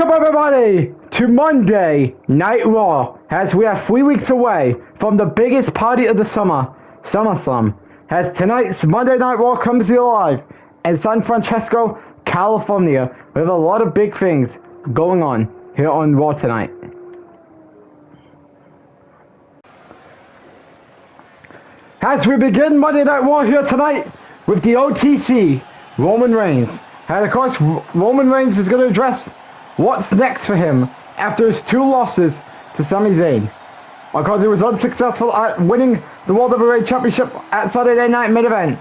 Welcome everybody to Monday Night Raw, as we are 3 weeks away from the biggest party of the summer, SummerSlam, as tonight's Monday Night Raw comes to you live in San Francisco, California, with a lot of big things going on here on Raw tonight. As we begin Monday Night Raw here tonight with the OTC, Roman Reigns. And of course, Roman Reigns is going to address what's next for him after his 2 losses to Sami Zayn. Because he was unsuccessful at winning the World WWE Championship at Saturday Night Main Event.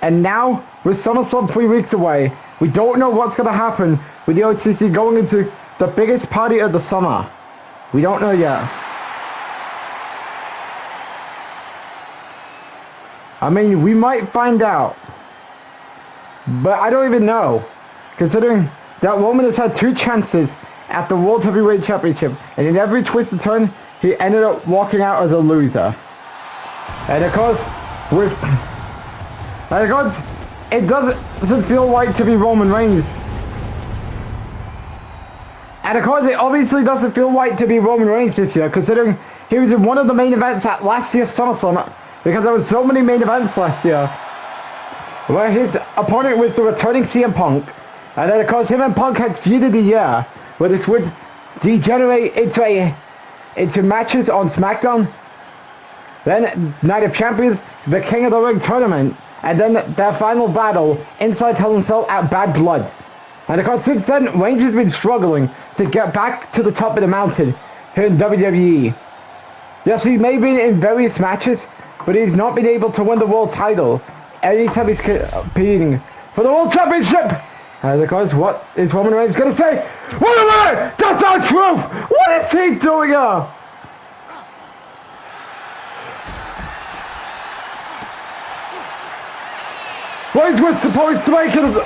And now, with SummerSlam 3 weeks away, we don't know what's going to happen with the OTC going into the biggest party of the summer. We don't know yet. I mean, we might find out. But I don't even know, considering that Roman has had 2 chances at the World Heavyweight Championship, and in every twist and turn, he ended up walking out as a loser. And of course, it doesn't feel right to be Roman Reigns. And of course, it obviously doesn't feel right to be Roman Reigns this year, considering he was in one of the main events at last year's SummerSlam, because there were so many main events last year, where his opponent was the returning CM Punk, and then of course him and Punk had feud of the year, where this would degenerate into matches on SmackDown, then Night of Champions, the King of the Ring tournament, and then their final battle inside Hell in a Cell at Bad Blood. And of course since then, Reigns has been struggling to get back to the top of the mountain here in WWE. Yes, he may be in various matches, but he's not been able to win the world title anytime he's competing for the World Championship. And of course, what is Roman Reigns going to say? Wait a minute! That's not true! What is he doing here? Reigns was supposed to make a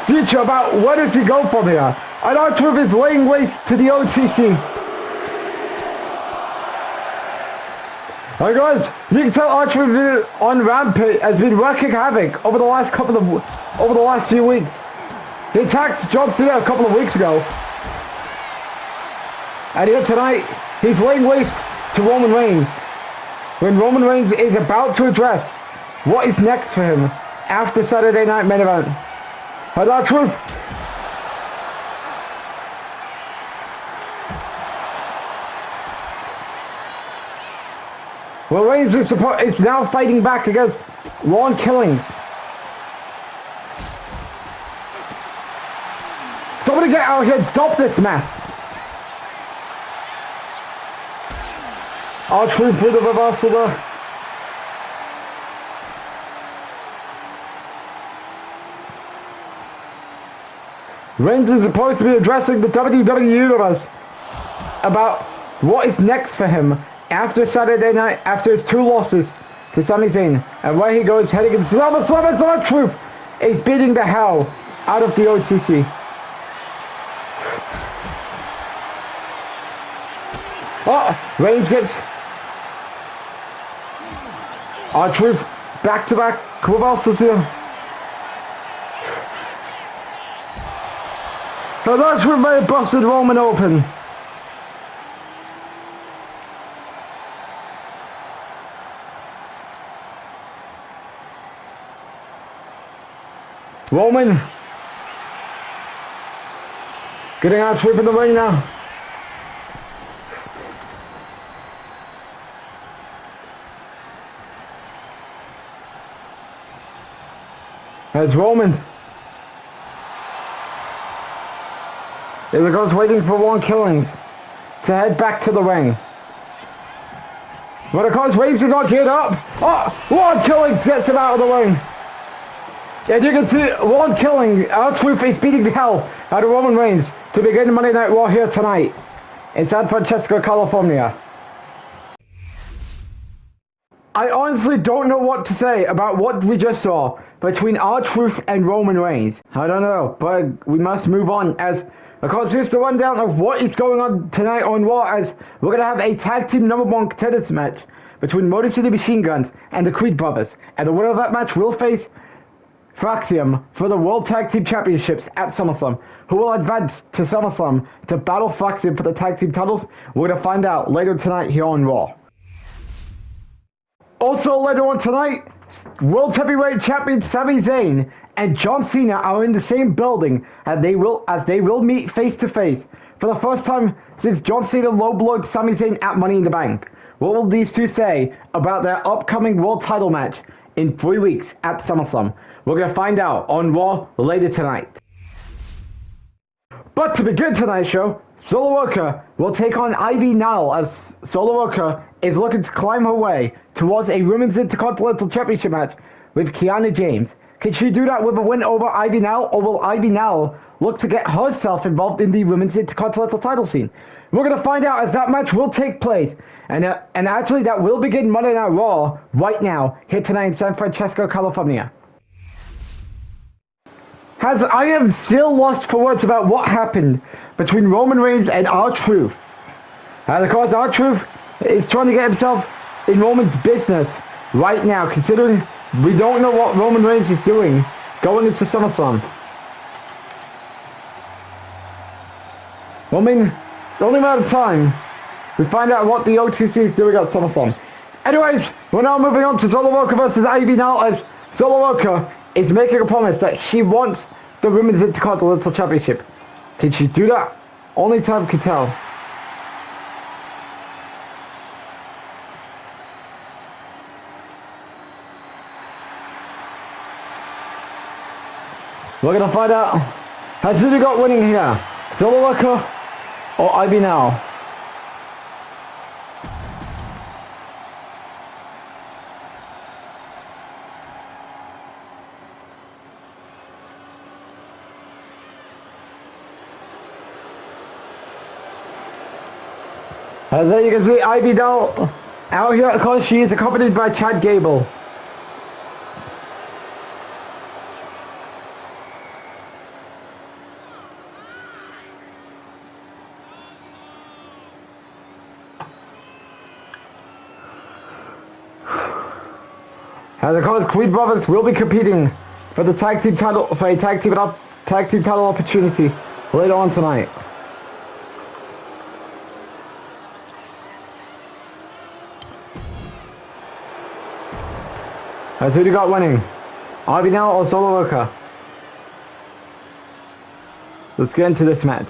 future about where does he go from here. And R-Truth is laying waste to the OTC. Alright guys, you can tell R-Truth on Rampage has been wreaking havoc over the last few weeks. He attacked John Cena a couple of weeks ago. And here tonight, he's laying waste to Roman Reigns, when Roman Reigns is about to address what is next for him after Saturday Night Main Event. And R-Truth, well, Reigns is now fighting back against Ron Killings. Somebody get out here and stop this mess. R-Truth with a reversal there. Reigns is supposed to be addressing the WWE Universe about what is next for him after Saturday night, after his 2 losses to Sami Zayn, and where he goes heading into SummerSlam. It's R-Truth is beating the hell out of the OTC. Oh, Reigns gets R-Truth back-to-back reversals here. And R-Truth may have busted Roman open. Roman getting R-Truth in the ring now. There's Roman. There he goes, waiting for Ron Killings to head back to the ring. But of course, Reigns is not geared up. Oh, Ron Killings gets him out of the ring. And you can see Ron Killings, R-Truth is beating the hell out of Roman Reigns to begin Monday Night Raw here tonight in San Francisco, California. I honestly don't know what to say about what we just saw between R-Truth and Roman Reigns. I don't know, but we must move on, as of course here's the rundown of what is going on tonight on Raw, as we're going to have a tag team #1 contenders match between Motor City Machine Guns and the Creed Brothers, and the winner of that match will face faction for the World Tag Team Championships at SummerSlam. Who will advance to SummerSlam to battle faction for the tag team titles? We're going to find out later tonight here on Raw. Also later on tonight, World Heavyweight Champion Sami Zayn and John Cena are in the same building, and they will meet face to face for the first time since John Cena low-blowed Sami Zayn at Money in the Bank. What will these two say about their upcoming world title match in 3 weeks at SummerSlam? We're going to find out on Raw later tonight. But to begin tonight's show, Solo Worker will take on Ivy Nile as Solo Worker is looking to climb her way towards a Women's Intercontinental Championship match with Kiana James. Can she do that with a win over Ivy Nile, or will Ivy Nile look to get herself involved in the Women's Intercontinental title scene? We're going to find out as that match will take place, and actually that will begin Monday Night Raw right now, here tonight in San Francisco, California. As I am still lost for words about what happened between Roman Reigns and R-Truth. And of course, R-Truth is trying to get himself in Roman's business right now, considering we don't know what Roman Reigns is doing going into SummerSlam. I mean, it's only a matter of time we find out what the OTC is doing at SummerSlam. Anyways, we're now moving on to Solo Worker versus Ivy Nile, as Solo Worker is making a promise that she wants the Women's Intercontinental Championship. Can she do that? Only time can tell. We're gonna find out. Has who got winning here? Solo Worker or Ivy Nile? As there you can see, Ivy Nile out here, of course, she is accompanied by Chad Gable. As of course, Creed Brothers will be competing for the tag team title, for a tag team title opportunity later on tonight. As who do you got winning? Ivy Nile or Solo Worker? Let's get into this match.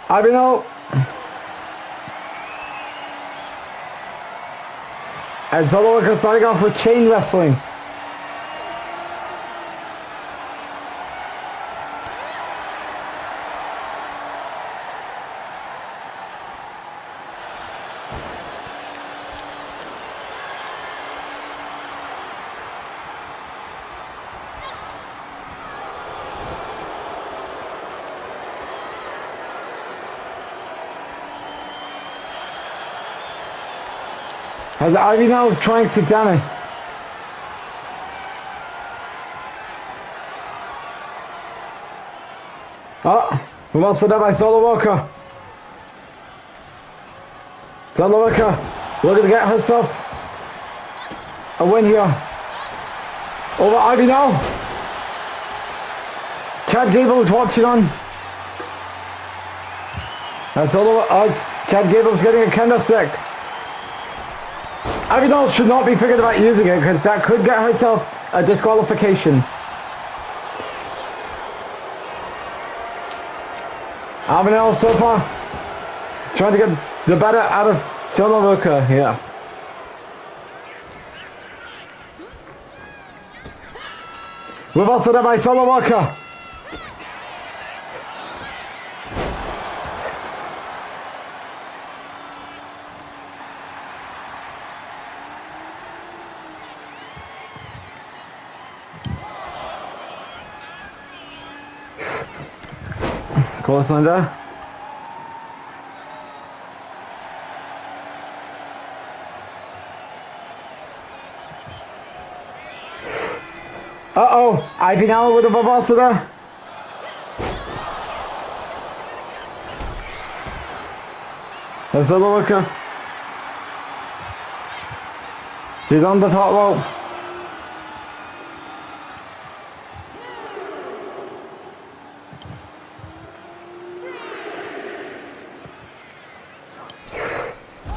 Ivy Nile. And Solo Worker starting off with chain wrestling. As Ivy Nile is trying to damage. Oh, well set up by Solo Worker. Solo Worker looking to get herself a win here over Ivy Nile. Chad Gable is watching on. And Chad Gable is getting a kendo stick. Ivy Nile should not be thinking about using it, because that could get herself a disqualification. Ivy Nile so far trying to get the better out of Solo Worker here. We've also done by Solo Worker. Close line there. Uh-oh, Ivy Nile with a reversal there. There's Solo Worker. She's on the top rope.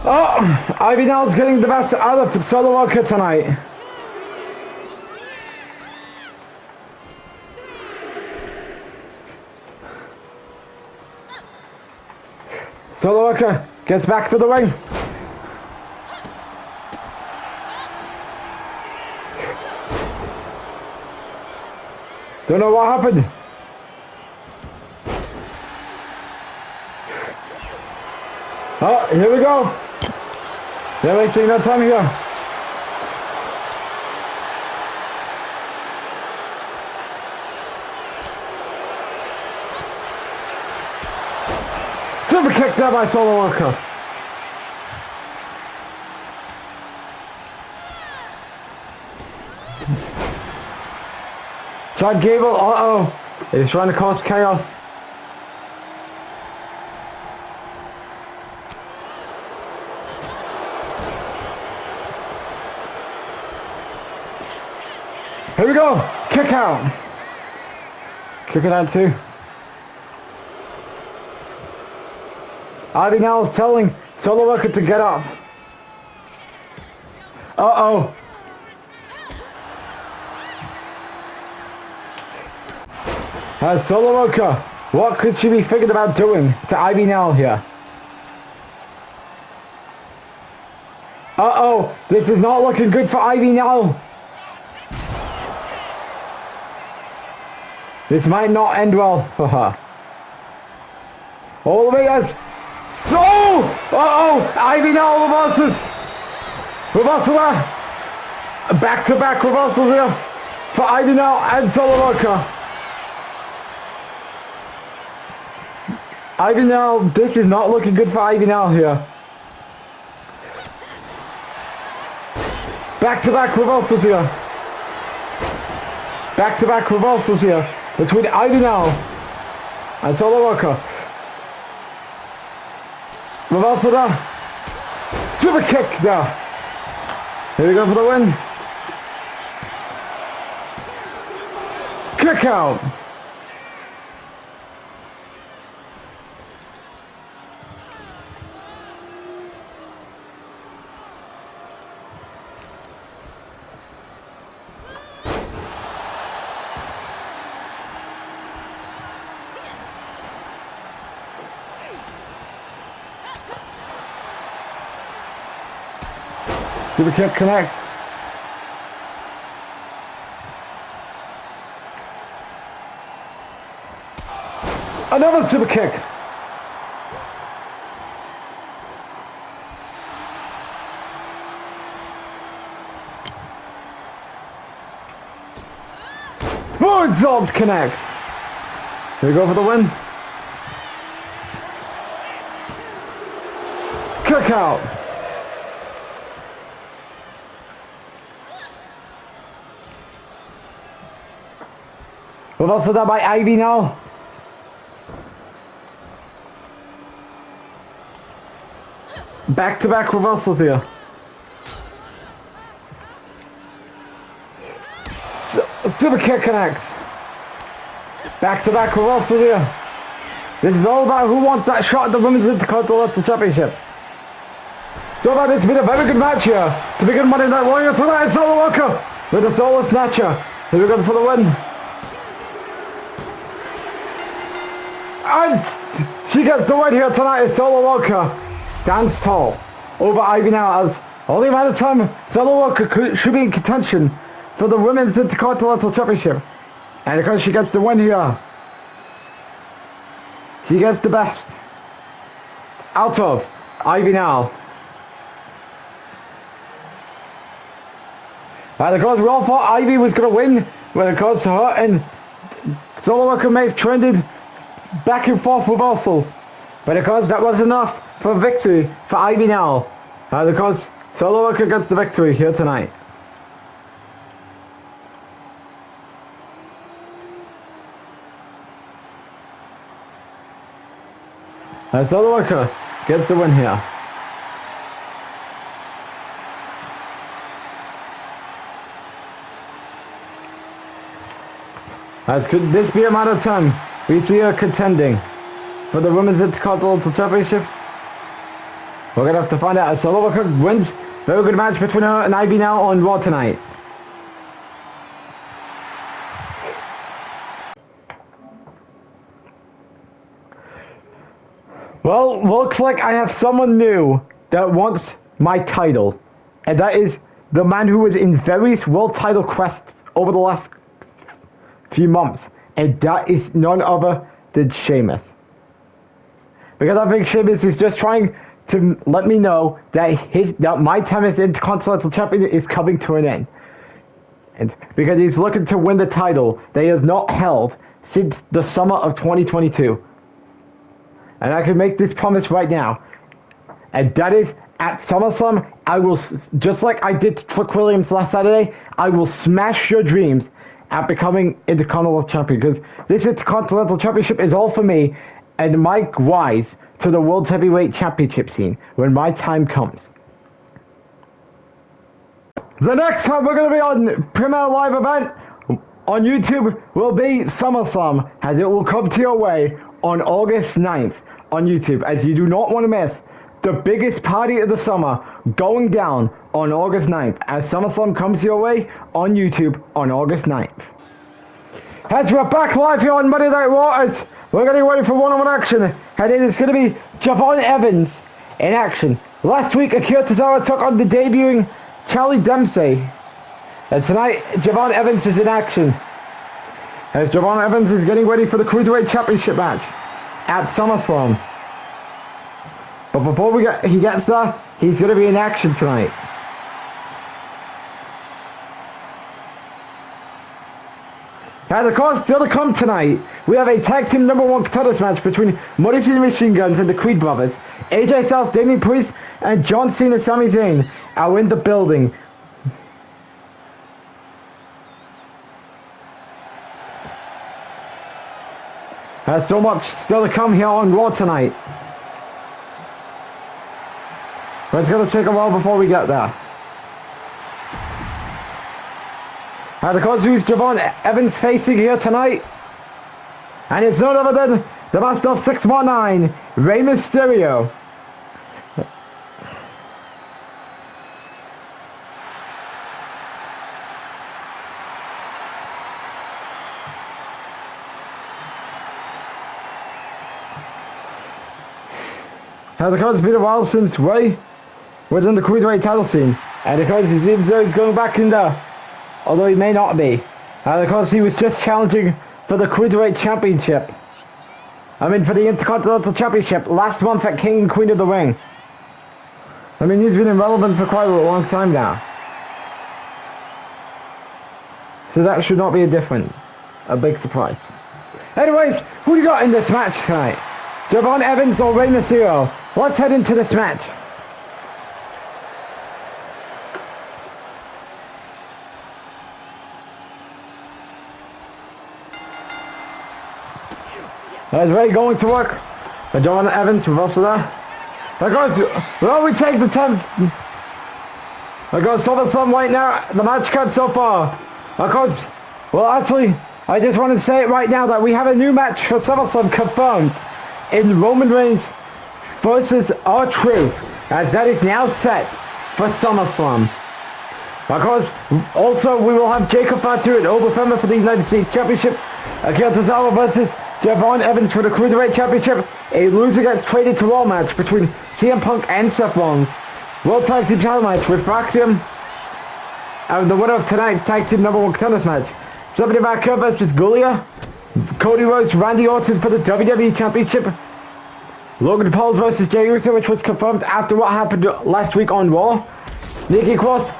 Oh, Ivy Nell's getting the best out of Solo Walker tonight. Solo Walker gets back to the ring. Don't know what happened. Oh, here we go. They're wasting no time here. Super kick there by Solo Walker. Chad Gable, uh-oh. He's trying to cause chaos. Here we go. Kick out. Kick it out too. Ivy now is telling Solo Walker to get up. Uh-oh. Solo Walker, what could she be thinking about doing to Ivy Nell here? Uh-oh, this is not looking good for Ivy Nell. This might not end well for her. All the way as... So! Uh-oh, Ivy Nell reverses. Reversal there. Back-to-back reversals here for Ivy Nell and Solo Walker. Ivy Nell, this is not looking good for Ivy Nell here. Back-to-back reversals here. Back-to-back reversals here between Ivy Nell and Solo Walker. Reversal there. Super kick there. Here we go for the win. Kick out. Super kick connect. Another super kick. Moonsault connect. Here we go for the win. Kick out. Reversal there by Ivy now. Back-to-back reversals here. Super kick connects. Back-to-back reversals here. This is all about who wants that shot at the Women's Intercontinental Championship. So far, it's been a very good match here. To begin Monday Night Warrior tonight, Solo Walker with a solo snatcher. Here we go for the win. And she gets the win here tonight as Solo Walker stands tall over Ivy now, as only by the time Solo Walker should be in contention for the Women's Intercontinental Championship. And because she gets the win here, she gets the best out of Ivy now. And of course we all thought Ivy was going to win, when of course her and Solo Walker may have trended back and forth reversals, but of course that was enough for victory for Ivy now. And of course Solo Walker gets the victory here tonight. And Solo Walker gets the win here. As could this be a matter of time, we see her contending for the Women's Intercontinental Championship. We're going to have to find out. Solo Cook wins. Very good match between her and Ivy now on Raw tonight. Well, looks like I have someone new that wants my title. And that is the man who was in various world title quests over the last few months. And that is none other than Sheamus. Because I think Sheamus is just trying to let me know that my time as Intercontinental Champion is coming to an end. And because he's looking to win the title that he has not held since the summer of 2022. And I can make this promise right now. And that is, at SummerSlam, I will, just like I did to Trick Williams last Saturday, I will smash your dreams at becoming Intercontinental Champion. Because this Intercontinental Championship is all for me and Mike Wise to the World Heavyweight Championship scene when my time comes. The next time we're going to be on Premier Live event on YouTube will be SummerSlam, as it will come to your way on August 9th on YouTube, as you do not want to miss the biggest party of the summer going down on August 9th, as SummerSlam comes your way on YouTube on August 9th. As we're back live here on Monday Night Raw, as we're getting ready for one-on-one action, and it is going to be Javon Evans in action. Last week, Akira Tozawa took on the debuting Charlie Dempsey. And tonight, Javon Evans is in action, as Javon Evans is getting ready for the Cruiserweight Championship match at SummerSlam. But before he gets there, he's going to be in action tonight. And of course, still to come tonight, we have a tag team #1 contenders match between Muddy City Machine Guns and the Creed Brothers. AJ Styles, Damian Priest, and John Cena, Sami Zayn are in the building. There's so much still to come here on Raw tonight. But it's going to take a while before we get there. And of course, who's Javon Evans facing here tonight? And it's none other than the master of 619, Rey Mysterio. And of course, it's been a while since Rey was in the Cruiserweight title scene. And of course, he seems though he's going back in there, although he may not be. And of course, he was just challenging for the Cruiserweight Championship. I mean, for the Intercontinental Championship last month at King and Queen of the Ring. I mean, he's been irrelevant for quite a long time now. So that should not be a big surprise. Anyways, who do you got in this match tonight? Javon Evans or Rey Mysterio? Let's head into this match. There's Rey going to work. Javon Evans reverses there. Because, well, we take the 10th. Because SummerSlam right now, the match card so far. Because, well, actually, I just want to say it right now that we have a new match for SummerSlam confirmed in Roman Reigns versus R-Truth, as that is now set for SummerSlam. Because also we will have Jacob Fatu and Oberfemmer for the United States Championship, Akira Tozawa versus Javon Evans for the Cruiserweight Championship, a loser gets traded to Raw match between CM Punk and Seth Rollins, World Tag Team title match with Faction, and the winner of tonight's Tag Team #1 contenders match, Stephanie McMahon versus Gulia, Cody Rhodes, Randy Orton for the WWE Championship, Logan Paul versus Jey Uso, which was confirmed after what happened last week on Raw, Nikki Cross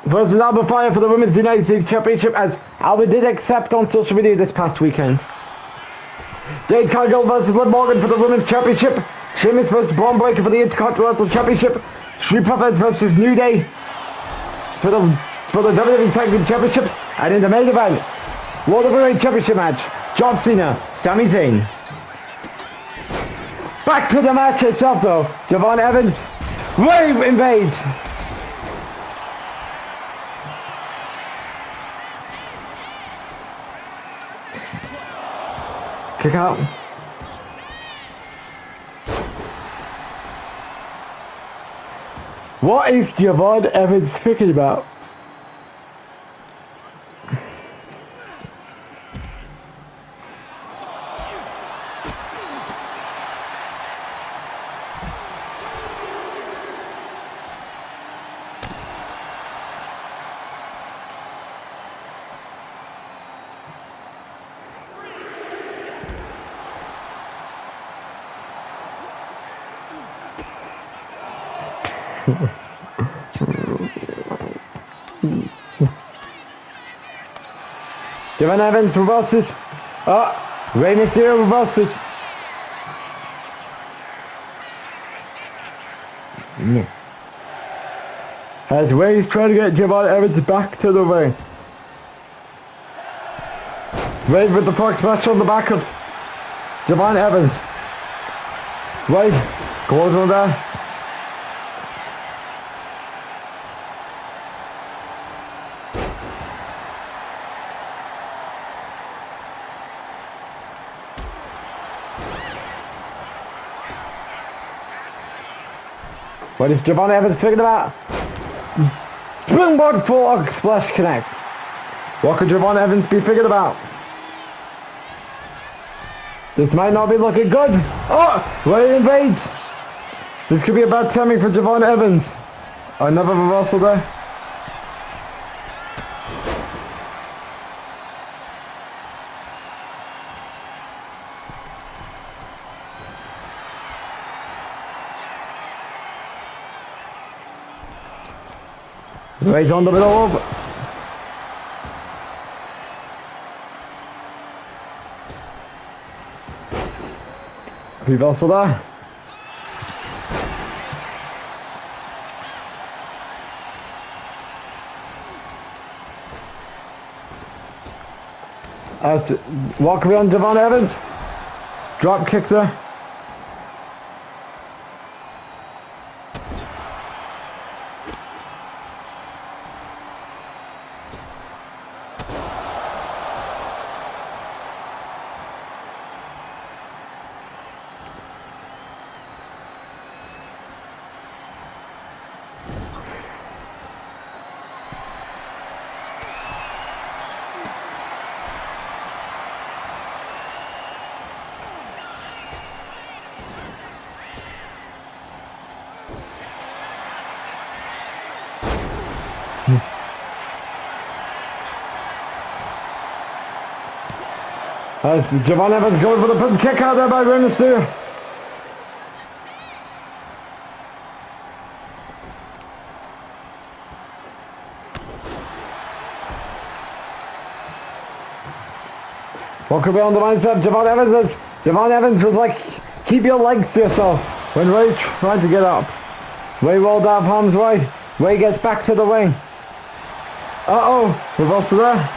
versus Alba Fire for the Women's United States Championship, as Alba did accept on social media this past weekend. Jade Cargill versus Liv Morgan for the Women's Championship, Sheamus versus Braun Breaker for the Intercontinental Championship, Street Profits versus New Day for the WWE Tag Team Championship, and in the main event, World Heavyweight Championship match, John Cena, Sami Zayn. Back to the match itself though, Javon Evans, Rey invades. Kick out. What is Javon Evans thinking about? Javon Evans reverses. Oh, Rey Mysterio reverses. As Rey's trying to get Javon Evans back to the ring. Rey with the frog smash on the back of Javon Evans. Rey goes on there. What is Javon Evans thinking about? Springboard frog splash connect. What could Javon Evans be thinking about? This might not be looking good. Oh, Rey invades. This could be a bad timing for Javon Evans. Another reversal there. Rey's on the middle of. Reversal there. Walk around Javon Evans. Drop kick there. Javon Evans going for the kick out there by Rey Mysterio. What could be on the mindset? Javon Evans was like, keep your legs to yourself when Rey tried to get up. Rey rolled out harm's way. Rey gets back to the ring. Uh-oh, reversal there.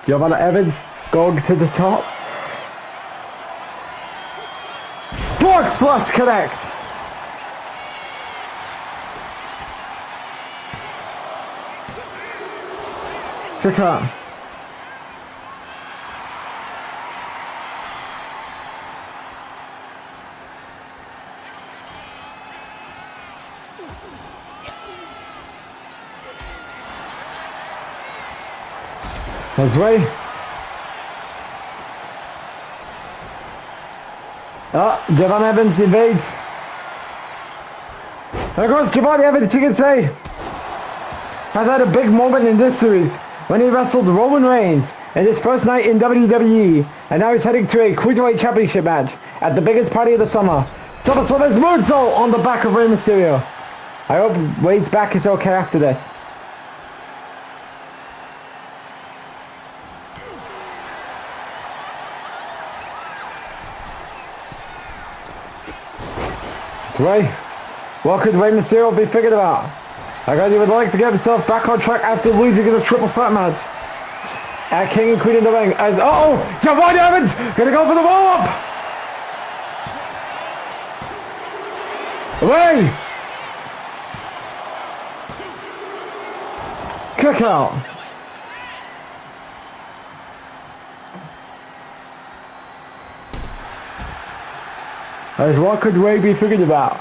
Javon Evans going to the top. Frog splash connects. Kick out. That's Rey. Javon Evans invades. There goes Javon Evans, you can say. Has had a big moment in this series when he wrestled Roman Reigns in his first night in WWE, and now he's heading to a Cruiserweight Championship match at the biggest party of the summer. SummerSlam is moonsault on the back of Rey Mysterio. I hope Rey's back is okay after this. Rey, what could Rey Mysterio be thinking about? I guess he would like to get himself back on track after losing in a triple threat match at King and Queen in the ring. As Javon Evans gonna go for the roll up. Rey, Kick out. As what could Ray be thinking about?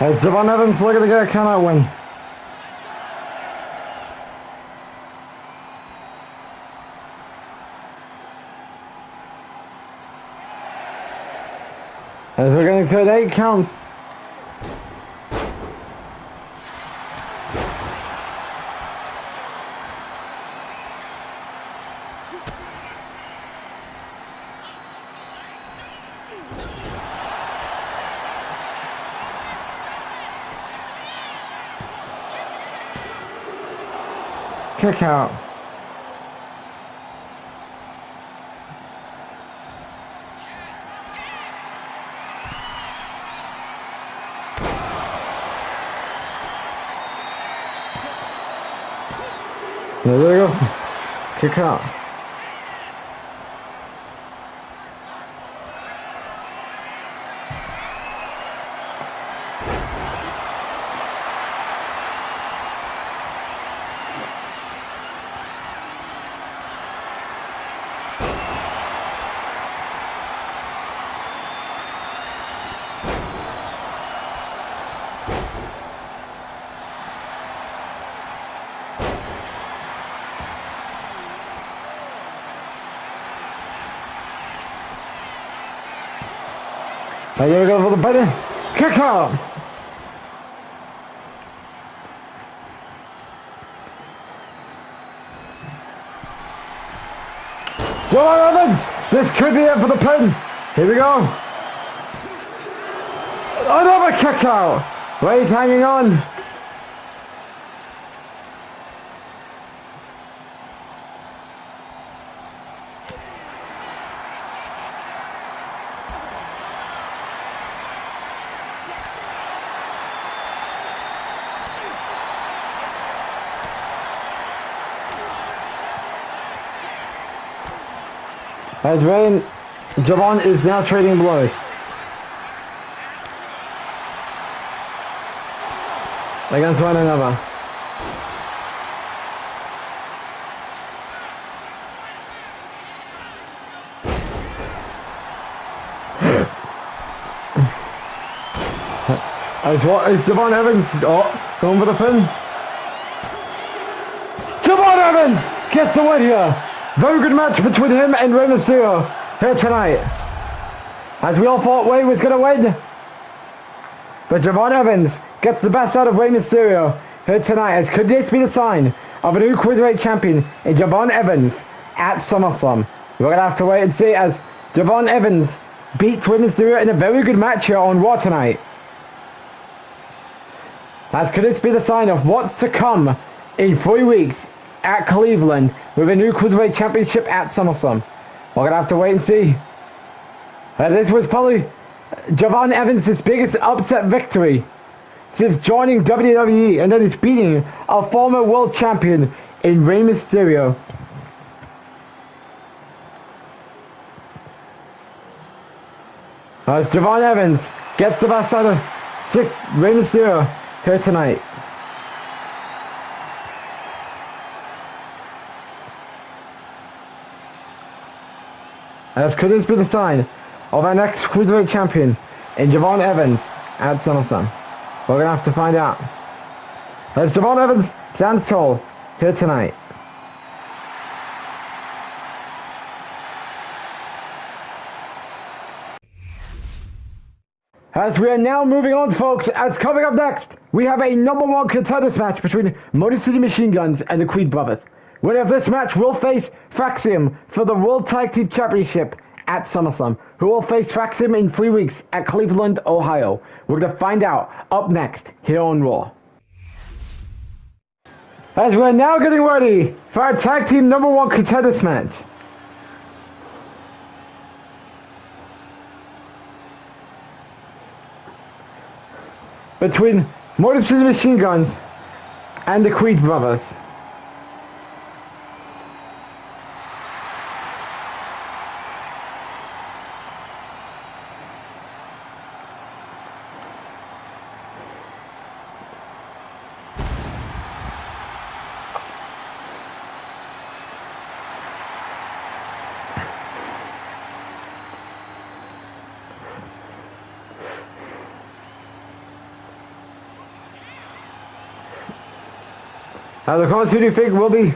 As Devon Evans looking to get a count-out win. As we're getting to an 8 count. Kick out. There we go. Kick out. There we go for the button. Kick out. Devon Evans. This could be it for the pin. Here we go. Another kick out. Ray's hanging on. As Ray and Javon is now trading blows. Against one another. As what is Devon Evans? Oh, going for the pin. Devon Evans gets the win here. Very good match between him and Rey Mysterio here tonight. As we all thought Ray was going to win. But Devon Evans gets the best out of Rey Mysterio here tonight. As could this be the sign of a new Cruiserweight champion in Devon Evans at SummerSlam? We're going to have to wait and see as Devon Evans beats Rey Mysterio in a very good match here on Raw tonight. As could this be the sign of what's to come in 3 weeks at Cleveland with a new Cruiserweight Championship at SummerSlam. We're going to have to wait and see. This was probably Devon Evans' biggest upset victory since joining WWE, and then he's beating a former world champion in Rey Mysterio. As Devon Evans gets the best out of Rey Mysterio here tonight. As could this be the sign of our next Cruiserweight champion in Devon Evans at SummerSlam? We're going to have to find out. As Devon Evans stands tall here tonight. As we are now moving on, folks, as coming up next, we have a number one contenders match between Motor City Machine Guns and the Creed brothers. Winner of this match will face Fraxium for the World Tag Team Championship at SummerSlam, who will face Fraxium in 3 weeks at Cleveland, Ohio. We're going to find out up next here on Raw. As we're now getting ready for our tag team number one contenders match. Between Motor City Machine Guns and the Creed brothers. The comments, who do you think will be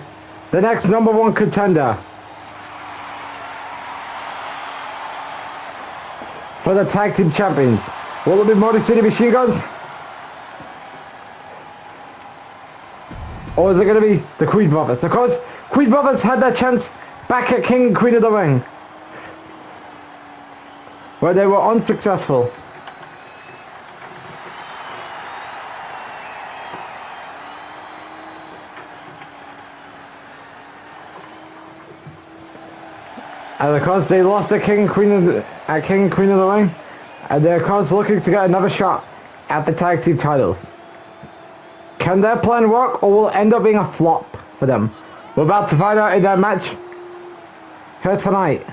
the next number one contender for the tag team champions? Will it be Motor City Machine Guns? Or is it going to be the Creed brothers? Of course, Creed brothers had their chance back at King and Queen of the Ring, where they were unsuccessful. And of course they lost at King and Queen of the Ring, and they're of course looking to get another shot at the tag team titles. Can their plan work, or will it end up being a flop for them? We're about to find out in that match here tonight.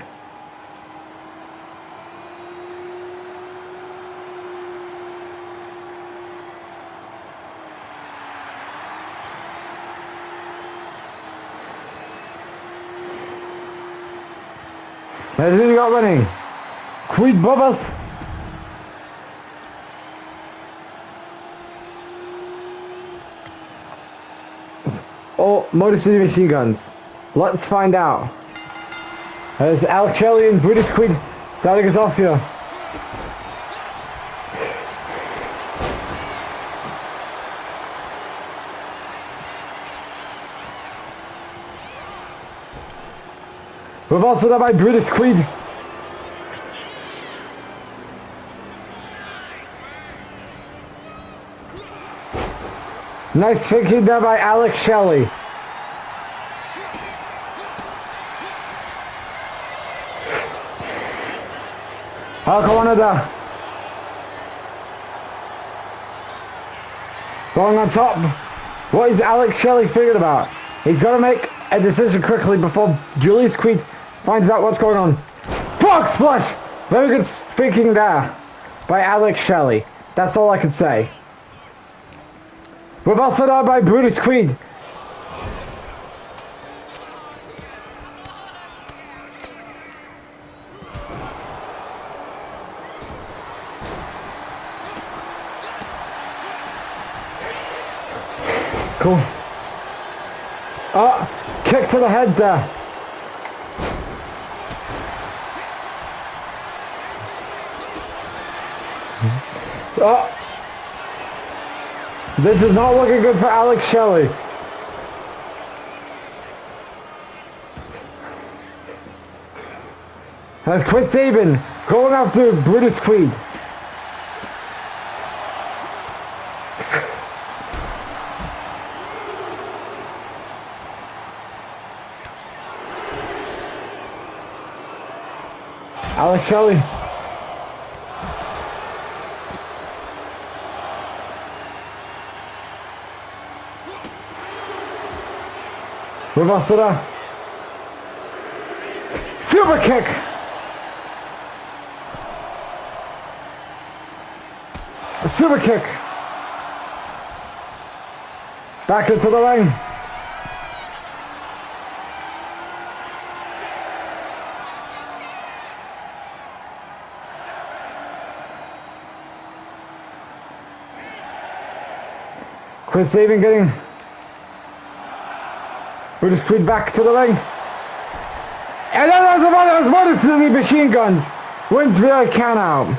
As we got running, Creed brothers or Motor City Machine Guns. Let's find out. There's Alex Shelley and Brutus Creed starting us off here. We've also done by Brutus Creed. Nice thinking there by Alex Shelley. Alcawanada going on top. What is Alex Shelley figured about? He's got to make a decision quickly before Julius Creed finds out what's going on. Frog splash! Very good thinking there by Alex Shelley. That's all I can say. We've also done by Brutus Creed. Cool. Oh, kick to the head there. Oh, this is not looking good for Alex Shelley. That's Chris Sabin going after Brutus Creed. Alex Shelley. Reversal. Super kick. A super kick. Back into the ring. Chris Sabin getting Brutus Creed back to the ring. And then there's Motor City Machine Guns. Wins via count out.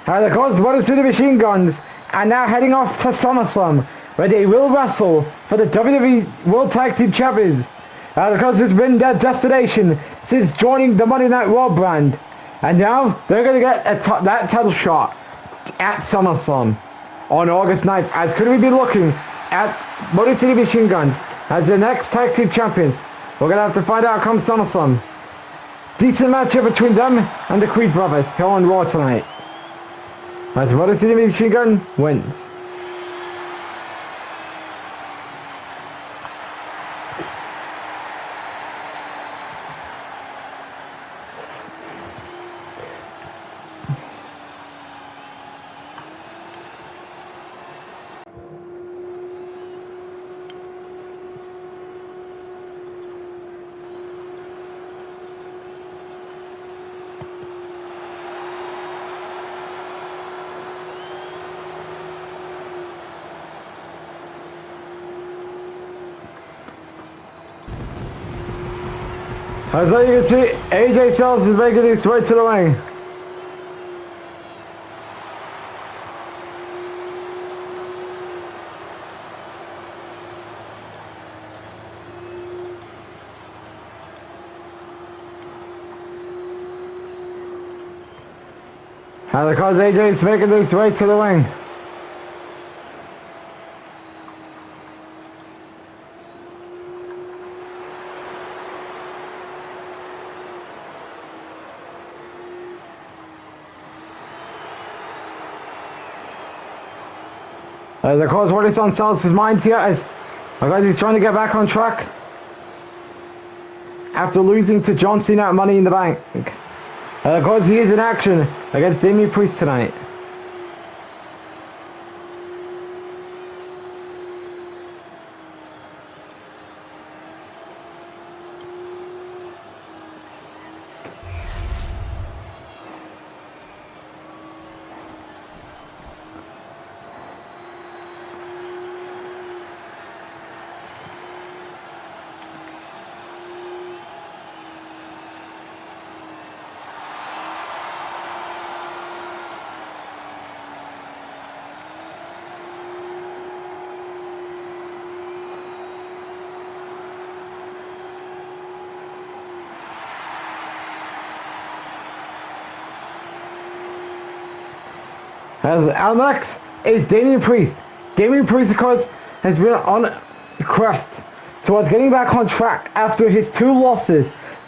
And of course, Motor City Machine Guns are now heading off to SummerSlam, where they will wrestle for the WWE World Tag Team Champions. And of course, it's been their destination since joining the Monday Night Raw brand. And now, they're going to get that title shot at SummerSlam on August 9th. As could we be looking at Motor City Machine Guns as the next Tag Team Champions. We're going to have to find out come SummerSlam. Decent matchup between them and the Creed brothers here on Raw tonight. As Motor City Machine Gun wins. As you can see, AJ Styles is making his way to the ring. And of course, AJ is making his way to the ring. Of course, what is on Styles' mind here is, because he's trying to get back on track after losing to John Cena at Money in the Bank. Of course, he is in action against Damian Priest tonight. As our next is Damian Priest. Damian Priest, of course, has been on a quest towards getting back on track after his 2 losses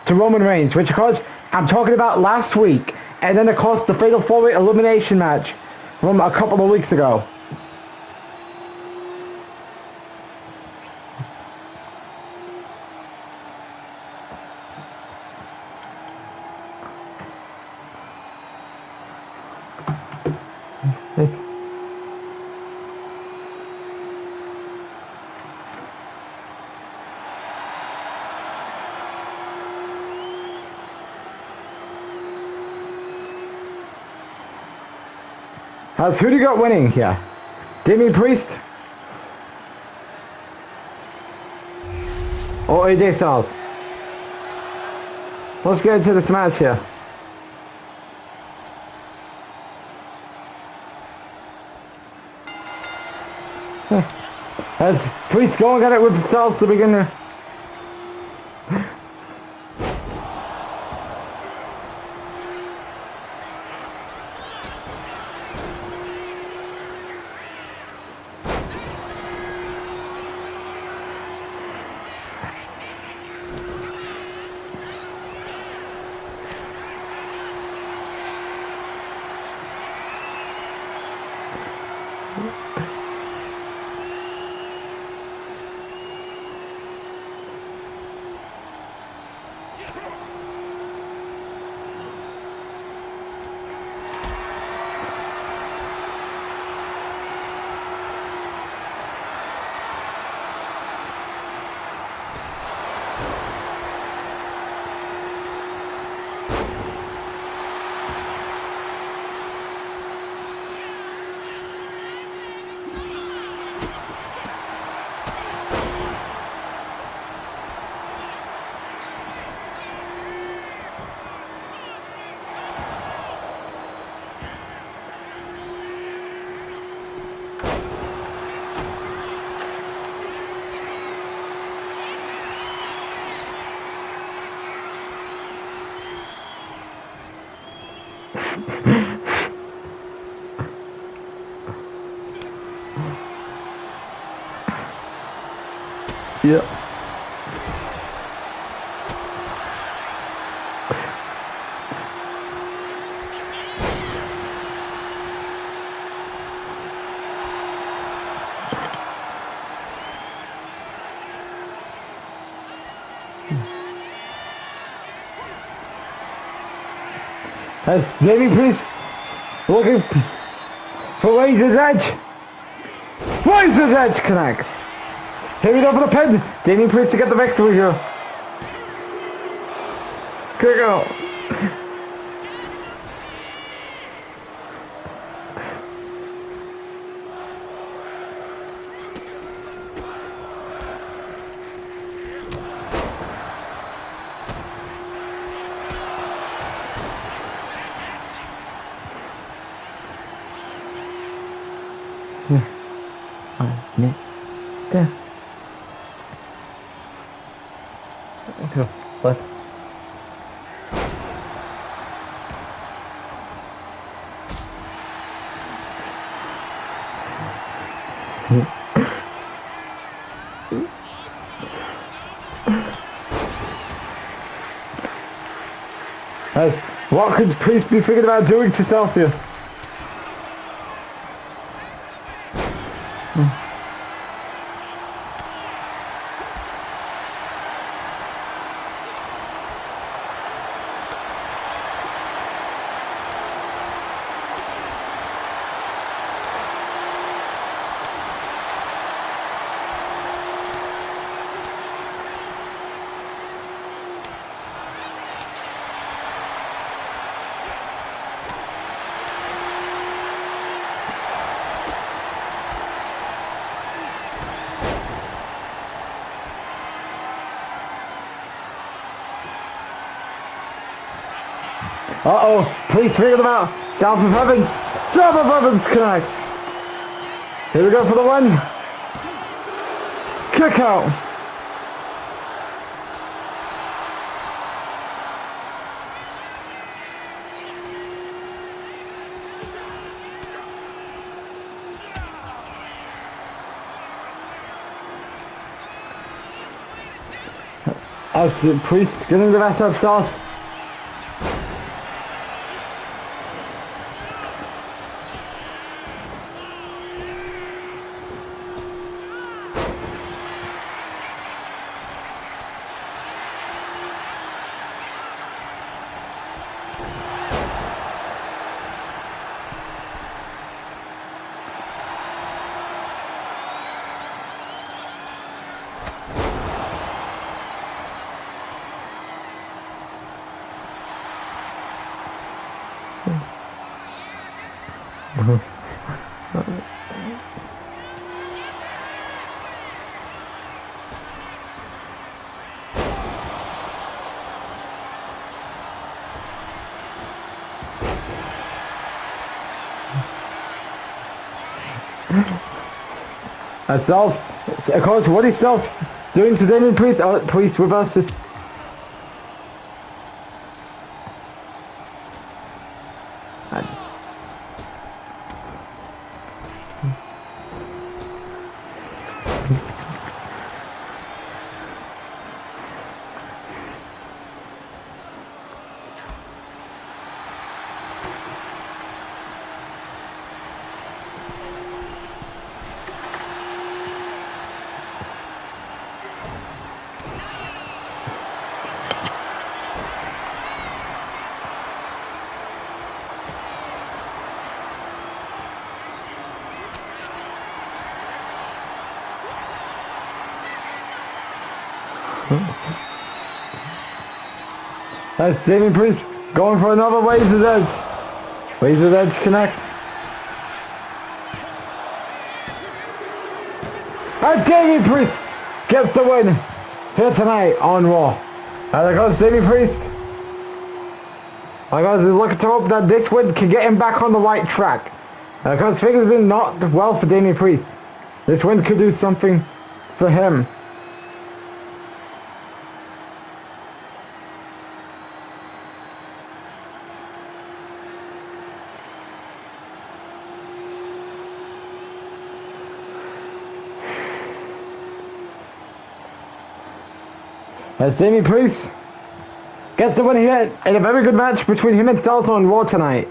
to Roman Reigns, which of course I'm talking about last week, and then of course the Fatal 4-Way elimination match from a couple of weeks ago. How's who do you got winning here? Damian Priest? Or AJ Styles? Let's get into this match here. As Priest going at it with Styles to begin there. Yeah. As Jamie Priest looking for Razor's Edge. Razor's Edge connects. Here we go for the pin. Jamie Priest to get the victory here. Kick out. Nick. There. Okay. What? Hey, what could Priest be thinking about doing to Celsius? Uh-oh, please figure them out. South of Evans. South of Evans connect. Here we go for the win. Kick out. As the Priest getting the rest of South. Of course, what is Self doing to Damien Priest? Priest reverses. That's Damien Priest going for another Razor's Edge. Razor's Edge connect. And Damien Priest gets the win here tonight on Raw. And there goes Damien Priest. I guys, looking to hope that this win can get him back on the right track. And because things have been not well for Damien Priest, this win could do something for him. As Sami Priest gets the win here in a very good match between him and Styles on Raw tonight.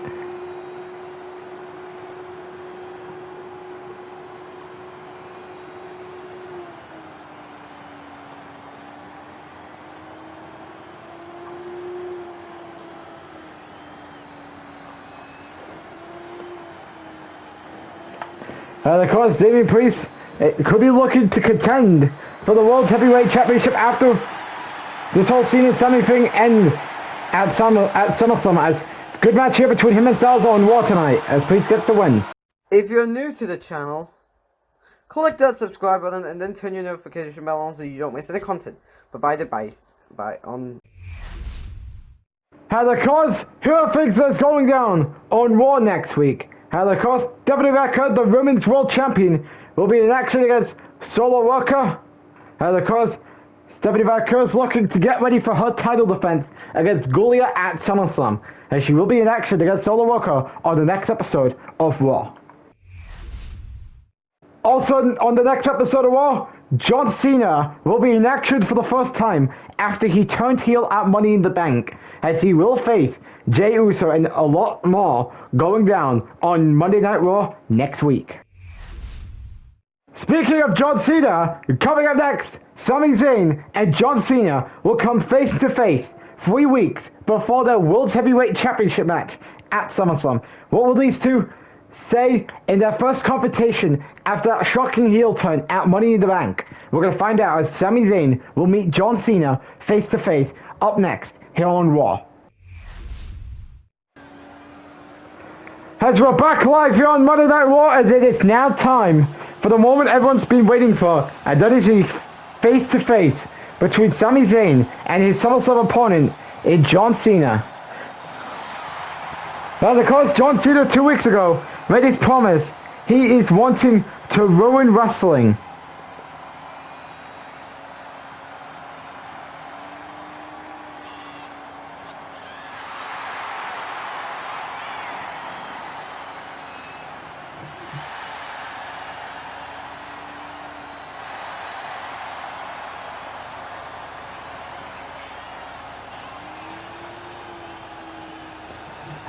And of course, Sami Priest could be looking to contend for the World Heavyweight Championship after this whole Cena Sami thing ends at SummerSlam. As good match here between him and Styles on Raw tonight, as Priest gets the win. If you're new to the channel, click that subscribe button and then turn your notification bell on so you don't miss any content provided by on. And of course, who thinks that's going down on Raw next week? And of course, WWE, the Women's World Champion, will be in action against Solo Worker. And of course, WWE is looking to get ready for her title defense against Gulia at SummerSlam. And she will be in action against Solo Worker on the next episode of Raw. Also, on the next episode of Raw, John Cena will be in action for the first time after he turned heel at Money in the Bank, as he will face Jey Uso and a lot more going down on Monday Night Raw next week. Speaking of John Cena, coming up next, Sami Zayn and John Cena will come face to face 3 weeks before their World Heavyweight Championship match at SummerSlam. What will these two say in their first confrontation after that shocking heel turn at Money in the Bank? We're going to find out as Sami Zayn will meet John Cena face to face up next here on Raw. As we're back live here on Monday Night Raw, as it is now time for the moment everyone's been waiting for, and that is a face-to-face between Sami Zayn and his SummerSlam opponent in John Cena. Now, of course, John Cena 2 weeks ago made his promise. He is wanting to ruin wrestling.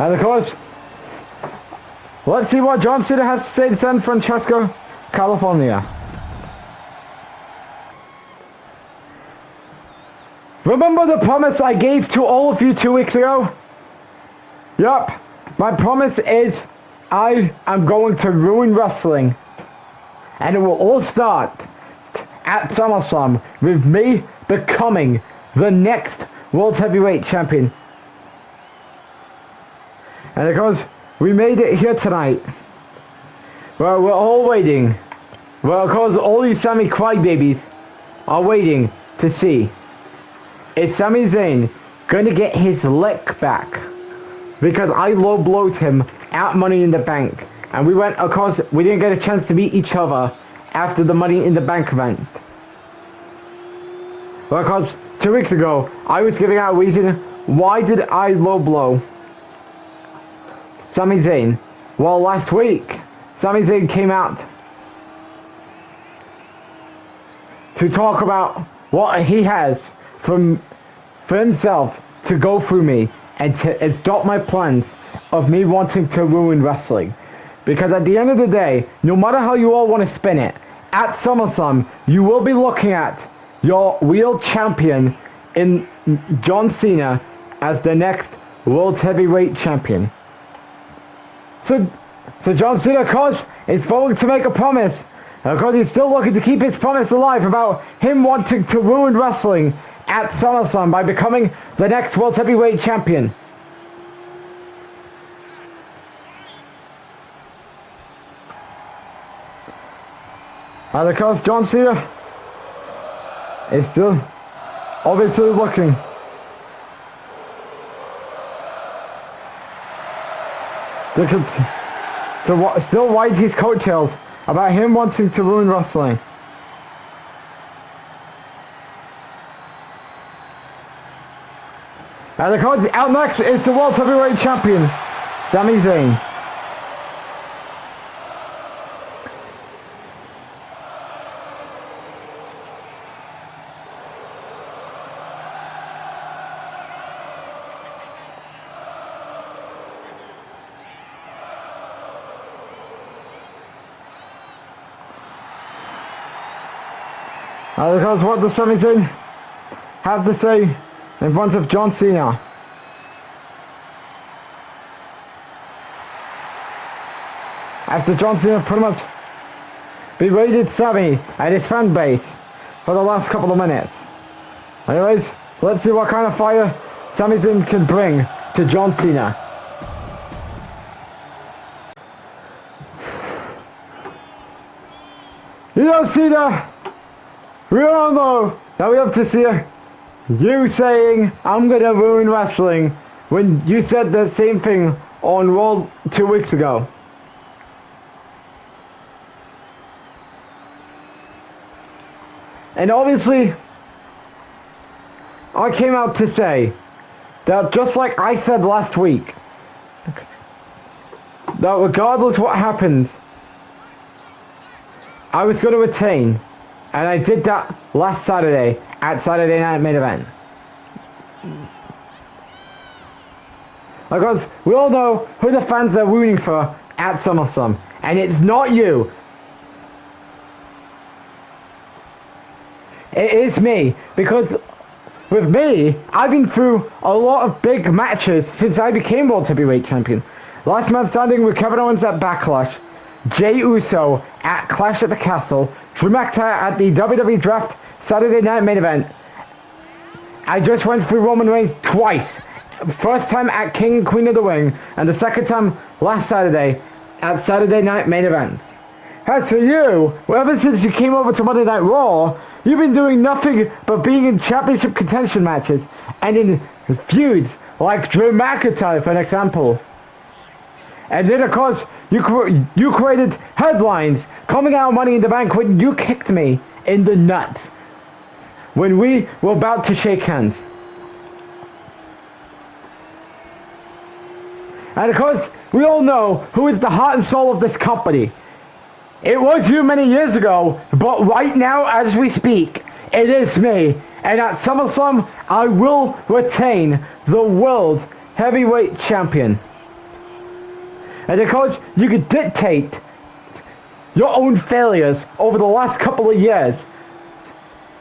And of course, let's see what John Cena has to say in San Francisco, California. Remember the promise I gave to all of you 2 weeks ago? Yup, my promise is I am going to ruin wrestling. And it will all start at SummerSlam with me becoming the next World Heavyweight Champion. And of course, we made it here tonight. Well, we're all waiting. Well, of course, all these Sami crybabies are waiting to see, is Sami Zayn going to get his lick back? Because I low-blowed him at Money in the Bank. And we went, of course, we didn't get a chance to meet each other after the Money in the Bank event. Well, of course, 2 weeks ago, I was giving out a reason why did I low-blow Sami Zayn. Well, last week, Sami Zayn came out to talk about what he has for himself to go through me and to stop my plans of me wanting to ruin wrestling. Because at the end of the day, no matter how you all want to spin it, at SummerSlam, you will be looking at your real champion in John Cena as the next World Heavyweight Champion. So John Cena, of course, is going to make a promise. And of course, he's still looking to keep his promise alive about him wanting to ruin wrestling at SummerSlam by becoming the next World Heavyweight Champion. And of course, John Cena is still obviously looking to still ride his coattails about him wanting to ruin wrestling. And of course, out next is the World Heavyweight Champion, Sami Zayn. Because what does Sami Zayn have to say in front of John Cena? After John Cena pretty much berated Sami and his fan base for the last couple of minutes. Anyways, let's see what kind of fire Sami Zayn can bring to John Cena. You know, Cena, we all know that we have to see you saying, I'm gonna ruin wrestling, when you said the same thing on Raw 2 weeks ago. And obviously, I came out to say that just like I said last week, that regardless what happens, I was going to retain. And I did that last Saturday at Saturday Night Main Event. Because we all know who the fans are rooting for at SummerSlam. And it's not you. It is me, because with me, I've been through a lot of big matches since I became World Heavyweight Champion. Last man standing with Kevin Owens at Backlash, Jey Uso at Clash at the Castle, Drew McIntyre at the WWE Draft Saturday Night Main Event. I just went through Roman Reigns twice. First time at King and Queen of the Ring, and the second time last Saturday at Saturday Night Main Event. As for you, ever since you came over to Monday Night Raw, you've been doing nothing but being in championship contention matches and in feuds like Drew McIntyre, for an example. And then, of course, you created headlines coming out of Money in the Bank when you kicked me in the nuts when we were about to shake hands. And of course, we all know who is the heart and soul of this company. It was you many years ago, but right now, as we speak, it is me. And at SummerSlam, I will retain the World Heavyweight Champion. And of course, you could dictate your own failures over the last couple of years.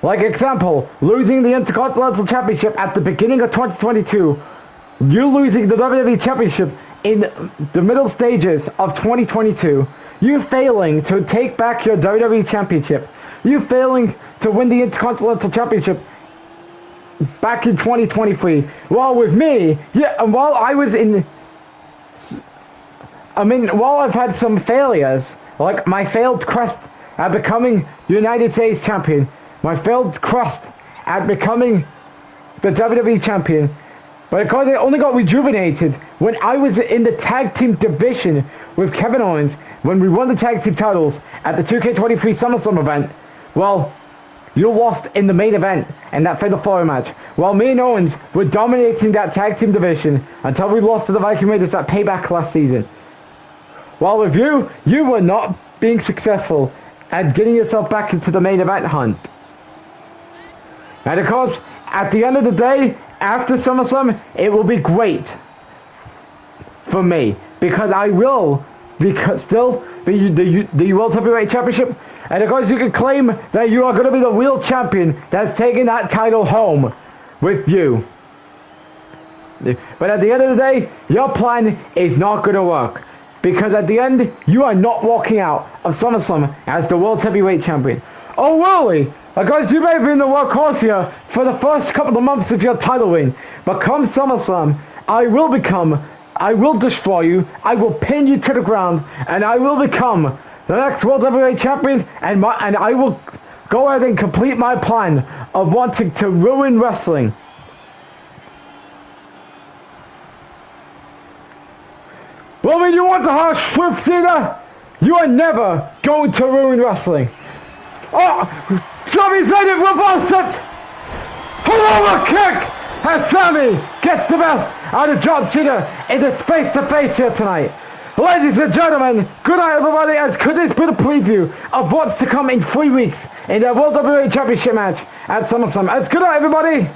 Like example, losing the Intercontinental Championship at the beginning of 2022. You losing the WWE Championship in the middle stages of 2022. You failing to take back your WWE Championship. You failing to win the Intercontinental Championship back in 2023. While with me, while I've had some failures, like my failed quest at becoming United States Champion, my failed quest at becoming the WWE Champion, but of course it only got rejuvenated when I was in the tag team division with Kevin Owens when we won the tag team titles at the 2K23 SummerSlam event. Well, you lost in the main event and that Fatal 4 match, while me and Owens were dominating that tag team division until we lost to the Viking Raiders at Payback last season. While with you, you were not being successful at getting yourself back into the main event hunt. And of course, at the end of the day, after SummerSlam, it will be great for me, because I will still be the World Heavyweight Championship, and of course you can claim that you are going to be the real champion that's taking that title home with you. But at the end of the day, your plan is not going to work, because at the end, you are not walking out of SummerSlam as the World Heavyweight Champion. Oh really? Because you may have been the workhorse here for the first couple of months of your title reign, but come SummerSlam, I will destroy you, I will pin you to the ground, and I will become the next World Heavyweight Champion, and I will go ahead and complete my plan of wanting to ruin wrestling. Well, when you want the harsh truth, Cena, you are never going to ruin wrestling. Oh, Sami Zayn reversed it! Hello, kick! As Sami gets the best out of John Cena in the face-to-face here tonight. Ladies and gentlemen, good night everybody, as could this be a preview of what's to come in 3 weeks in the World WWE Championship match at SummerSlam. As good night everybody!